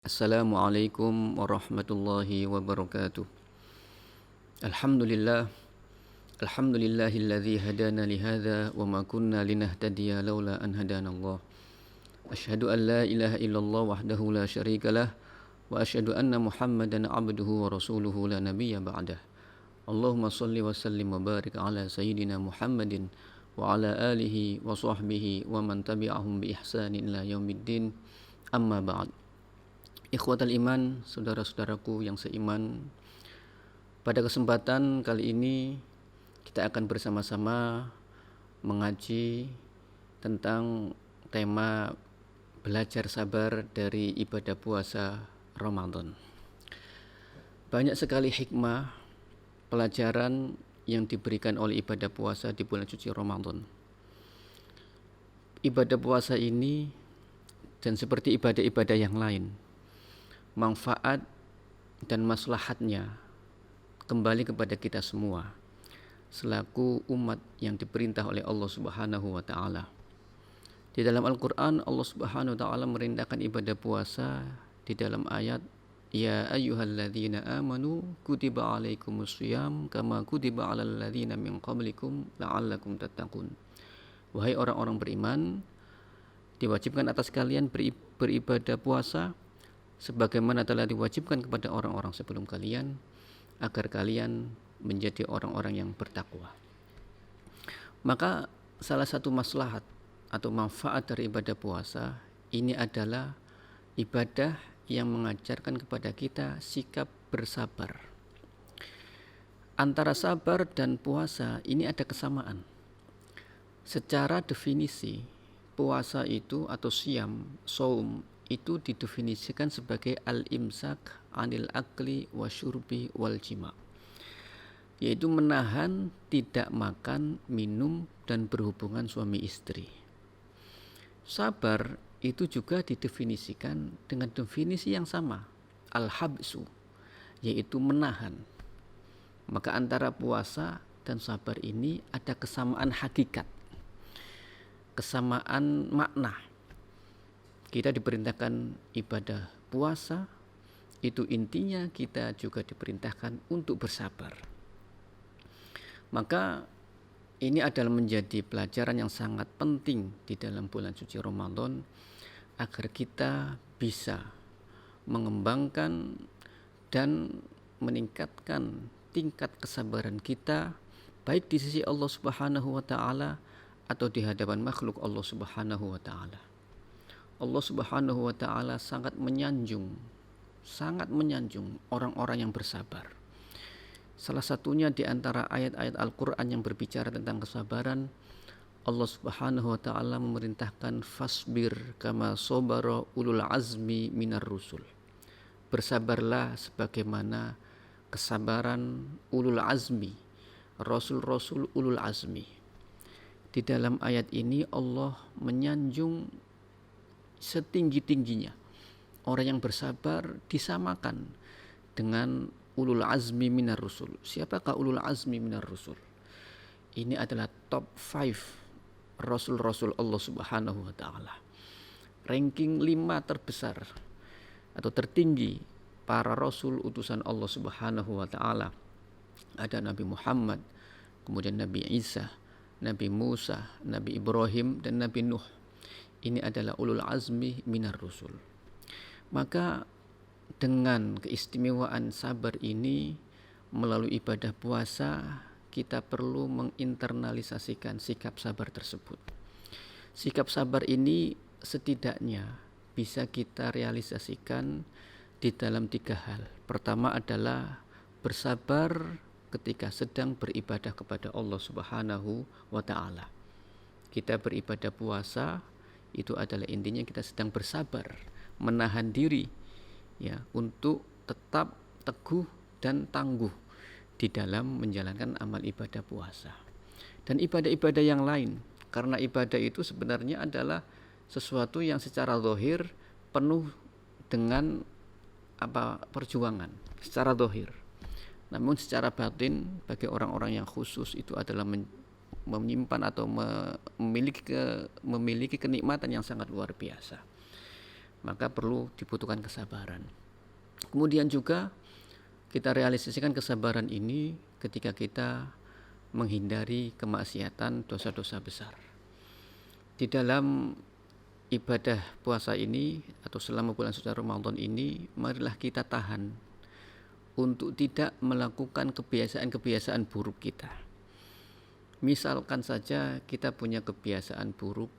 Assalamualaikum warahmatullahi wabarakatuh. Alhamdulillah, alhamdulillahilladzi hadana lihadza wa ma kunna linahtadiya laula an hadanallah. Asyhadu an la ilaha illallah wahdahu la syarikalah wa asyhadu anna Muhammadan abduhu wa rasuluhu la nabiyya ba'dah. Allahumma shalli wa sallim wa barik ala sayyidina Muhammadin wa ala alihi wa sahbihi wa man tabi'ahum bi ihsanin ila yaumiddin. Amma ba'd. Ikhwatal iman, saudara-saudaraku yang seiman, pada kesempatan kali ini kita akan bersama-sama mengaji tentang tema belajar sabar dari ibadah puasa Ramadan. Banyak sekali hikmah, pelajaran yang diberikan oleh ibadah puasa di bulan suci Ramadan. Ibadah puasa ini dan seperti ibadah-ibadah yang lain, manfaat dan maslahatnya kembali kepada kita semua selaku umat yang diperintah oleh Allah Subhanahu wa taala. Di dalam Al-Qur'an Allah Subhanahu wa taala merintahkan ibadah puasa di dalam ayat ya ayyuhalladzina amanu kutiba alaikumussyiyam kama kutiba alal ladzina min qablikum la'allakum tattaqun. Wahai orang-orang beriman, diwajibkan atas kalian beribadah puasa sebagaimana telah diwajibkan kepada orang-orang sebelum kalian, agar kalian menjadi orang-orang yang bertakwa. Maka salah satu maslahat atau manfaat dari ibadah puasa ini adalah ibadah yang mengajarkan kepada kita sikap bersabar. Antara sabar dan puasa ini ada kesamaan. Secara definisi, puasa itu atau saum itu didefinisikan sebagai al-imsak anil akli wa syurbi wal jima, yaitu menahan tidak makan, minum, dan berhubungan suami istri. Sabar itu juga didefinisikan dengan definisi yang sama, al-habsu, yaitu menahan. Maka antara puasa dan sabar ini ada kesamaan hakikat, kesamaan makna. Kita diperintahkan ibadah puasa, itu intinya kita juga diperintahkan untuk bersabar. Maka ini adalah menjadi pelajaran yang sangat penting di dalam bulan suci Ramadan agar kita bisa mengembangkan dan meningkatkan tingkat kesabaran kita baik di sisi Allah Subhanahu wa taala atau di hadapan makhluk Allah Subhanahu wa taala. Allah Subhanahu wa taala sangat menyanjung orang-orang yang bersabar. Salah satunya di antara ayat-ayat Al-Qur'an yang berbicara tentang kesabaran, Allah Subhanahu wa taala memerintahkan fasbir kama sabara ulul azmi minar rusul. Bersabarlah sebagaimana kesabaran ulul azmi, rasul-rasul ulul azmi. Di dalam ayat ini Allah menyanjung setinggi-tingginya. Orang yang bersabar disamakan dengan ulul azmi minar rusul. Siapakah ulul azmi minar rusul? Ini adalah top 5 rasul-rasul Allah Subhanahu wa taala. Ranking 5 terbesar atau tertinggi para rasul utusan Allah Subhanahu wa taala. Ada Nabi Muhammad, kemudian Nabi Isa, Nabi Musa, Nabi Ibrahim, dan Nabi Nuh. Ini adalah ulul azmi minar rusul. Maka dengan keistimewaan sabar ini melalui ibadah puasa kita perlu menginternalisasikan sikap sabar tersebut. Sikap sabar ini setidaknya bisa kita realisasikan di dalam 3 hal. Pertama adalah bersabar ketika sedang beribadah kepada Allah Subhanahu wa taala. Kita beribadah puasa itu adalah intinya kita sedang bersabar, menahan diri ya untuk tetap teguh dan tangguh di dalam menjalankan amal ibadah puasa. Dan ibadah-ibadah yang lain, karena ibadah itu sebenarnya adalah sesuatu yang secara zahir penuh dengan perjuangan secara zahir. Namun secara batin bagi orang-orang yang khusus itu adalah menyimpan atau memiliki kenikmatan yang sangat luar biasa. maka perlu dibutuhkan kesabaran. Kemudian juga kita realisasikan kesabaran ini ketika kita menghindari kemaksiatan, dosa-dosa besar. Di dalam ibadah puasa ini atau selama bulan suci Ramadan ini, marilah kita tahan untuk tidak melakukan kebiasaan-kebiasaan buruk kita. Misalkan saja kita punya kebiasaan buruk,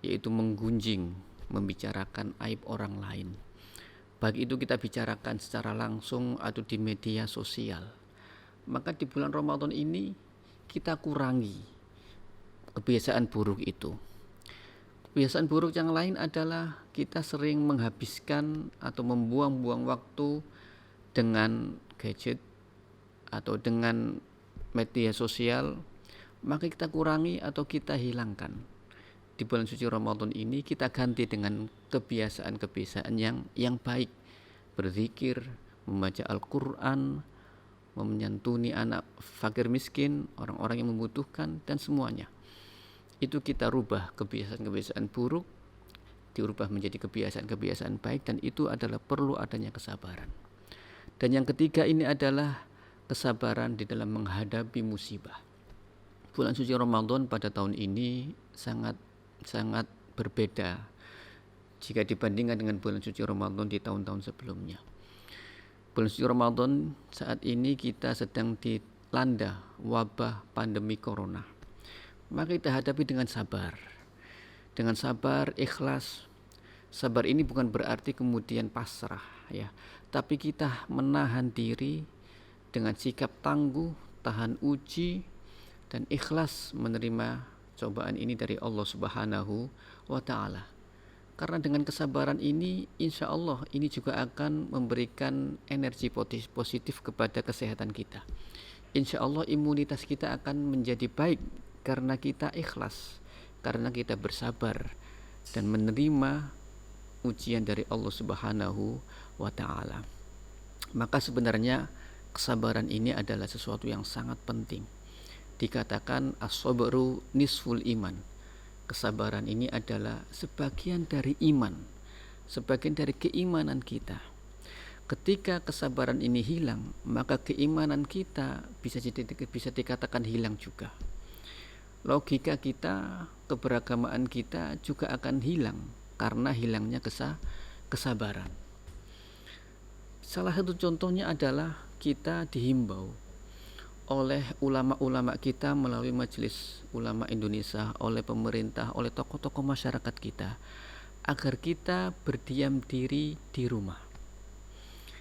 yaitu menggunjing, membicarakan aib orang lain. Baik itu kita bicarakan secara langsung atau di media sosial. Maka di bulan Ramadan ini kita kurangi kebiasaan buruk itu. Kebiasaan buruk yang lain adalah kita sering menghabiskan atau membuang-buang waktu dengan gadget atau dengan media sosial. Maka kita kurangi atau kita hilangkan. Di bulan suci Ramadan ini kita ganti dengan kebiasaan-kebiasaan yang baik. Berzikir, membaca Al-Quran, menyantuni anak fakir miskin, orang-orang yang membutuhkan, dan semuanya. Itu kita rubah kebiasaan-kebiasaan buruk, dirubah menjadi kebiasaan-kebiasaan baik, dan itu adalah perlu adanya kesabaran. Dan yang ketiga ini adalah kesabaran di dalam menghadapi musibah. Bulan suci Ramadan pada tahun ini sangat berbeda jika dibandingkan dengan bulan suci Ramadan di tahun-tahun sebelumnya. Bulan suci Ramadan saat ini kita sedang dilanda wabah pandemi corona. Maka kita hadapi dengan sabar. Dengan sabar, ikhlas. Sabar ini bukan berarti kemudian pasrah ya, tapi kita menahan diri dengan sikap tangguh, tahan uji dan ikhlas menerima cobaan ini dari Allah Subhanahu wa Ta'ala. Karena dengan kesabaran ini, insya Allah ini juga akan memberikan energi positif kepada kesehatan kita. Insya Allah imunitas kita akan menjadi baik karena kita ikhlas, karena kita bersabar dan menerima ujian dari Allah Subhanahu wa Ta'ala. Maka sebenarnya kesabaran ini adalah sesuatu yang sangat penting. Dikatakan as-sabru nisful iman. Kesabaran ini adalah sebagian dari iman, sebagian dari keimanan kita. Ketika kesabaran ini hilang, maka keimanan kita bisa dikatakan hilang juga. Logika kita, keberagamaan kita juga akan hilang karena hilangnya kesabaran. Salah satu contohnya adalah kita dihimbau oleh ulama-ulama kita melalui Majelis Ulama Indonesia, oleh pemerintah, oleh tokoh-tokoh masyarakat kita, agar kita berdiam diri di rumah.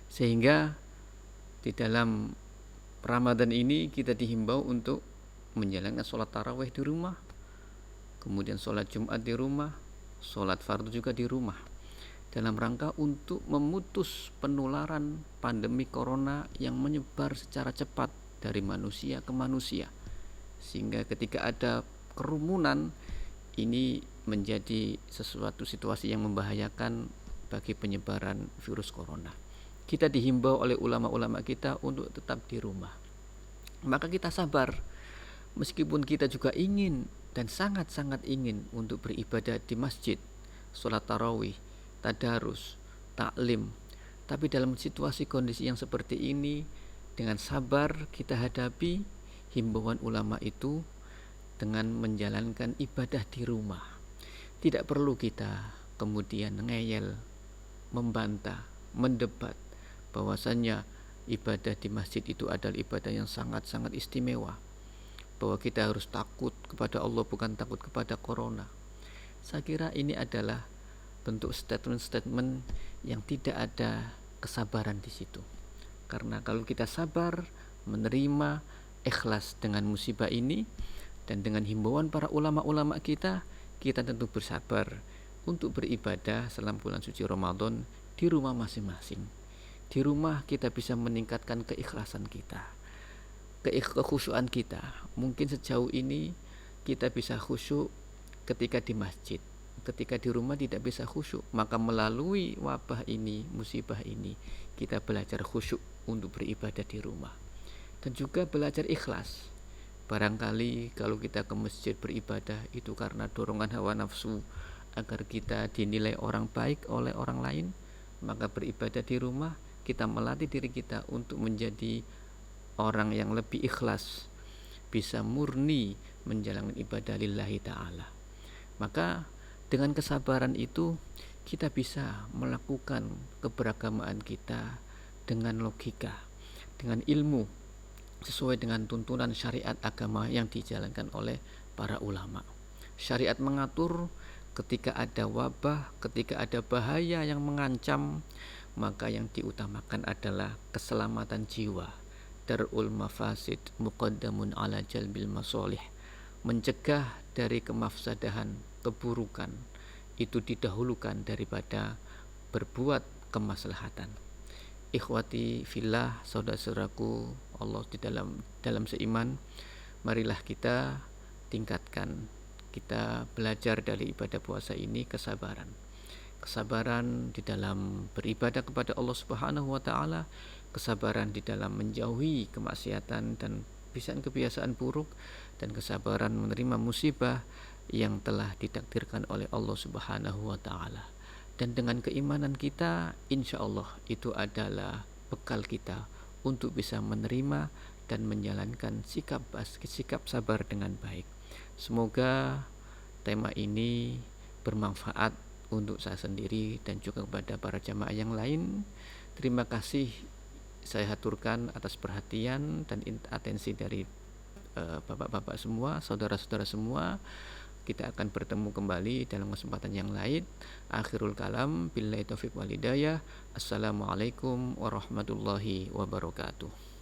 Sehingga di dalam Ramadan ini kita dihimbau untuk menjalankan sholat tarawih di rumah, kemudian sholat Jumat di rumah, sholat fardu juga di rumah, dalam rangka untuk memutus penularan pandemi corona yang menyebar secara cepat dari manusia ke manusia, sehingga ketika ada kerumunan ini menjadi sesuatu situasi yang membahayakan bagi penyebaran virus corona. Kita dihimbau oleh ulama-ulama kita untuk tetap di rumah. Maka kita sabar, meskipun kita juga ingin dan sangat-sangat ingin untuk beribadah di masjid, sholat tarawih, tadarus, taklim, tapi dalam situasi kondisi yang seperti ini, dengan sabar kita hadapi himbauan ulama itu dengan menjalankan ibadah di rumah. Tidak perlu kita kemudian ngeyel, membantah, mendebat bahwasannya ibadah di masjid itu adalah ibadah yang sangat-sangat istimewa, bahwa kita harus takut kepada Allah bukan takut kepada corona. Saya kira ini adalah bentuk statement-statement yang tidak ada kesabaran di situ. Karena kalau kita sabar, menerima, ikhlas dengan musibah ini, dan dengan himbauan para ulama-ulama kita tentu bersabar untuk beribadah selama bulan suci Ramadan di rumah masing-masing. Di rumah kita bisa meningkatkan keikhlasan kita, kekhusyuan kita. Mungkin sejauh ini kita bisa khusyuk ketika di masjid, ketika di rumah tidak bisa khusyuk. Maka melalui wabah ini, musibah ini, kita belajar khusyuk untuk beribadah di rumah, dan juga belajar ikhlas. Barangkali kalau kita ke masjid beribadah itu karena dorongan hawa nafsu agar kita dinilai orang baik oleh orang lain, maka beribadah di rumah kita melatih diri kita untuk menjadi orang yang lebih ikhlas, bisa murni menjalankan ibadah lillahi ta'ala. Maka dengan kesabaran itu kita bisa melakukan keberagamaan kita dengan logika, dengan ilmu, sesuai dengan tuntunan syariat agama yang dijalankan oleh para ulama. Syariat mengatur ketika ada wabah, ketika ada bahaya yang mengancam, maka yang diutamakan adalah keselamatan jiwa. Darul mafasid muqaddamun ala jalbil masolih. Mencegah dari kemafsadahan, keburukan, itu didahulukan daripada berbuat kemaslahatan. Ikhwati fillah, saudara-saudaraku Allah di dalam seiman, marilah kita tingkatkan, kita belajar dari ibadah puasa ini kesabaran di dalam beribadah kepada Allah Subhanahu wa taala, kesabaran di dalam menjauhi kemaksiatan dan kebiasaan buruk, dan kesabaran menerima musibah yang telah ditakdirkan oleh Allah Subhanahu wa taala. Dan dengan keimanan kita, insya Allah itu adalah bekal kita untuk bisa menerima dan menjalankan sikap sabar dengan baik. Semoga tema ini bermanfaat untuk saya sendiri dan juga kepada para jamaah yang lain. Terima kasih saya haturkan atas perhatian dan atensi dari bapak-bapak semua, saudara-saudara semua. Kita akan bertemu kembali dalam kesempatan yang lain. Akhirul kalam, billahi taufiq wal hidayah. Assalamualaikum warahmatullahi wabarakatuh.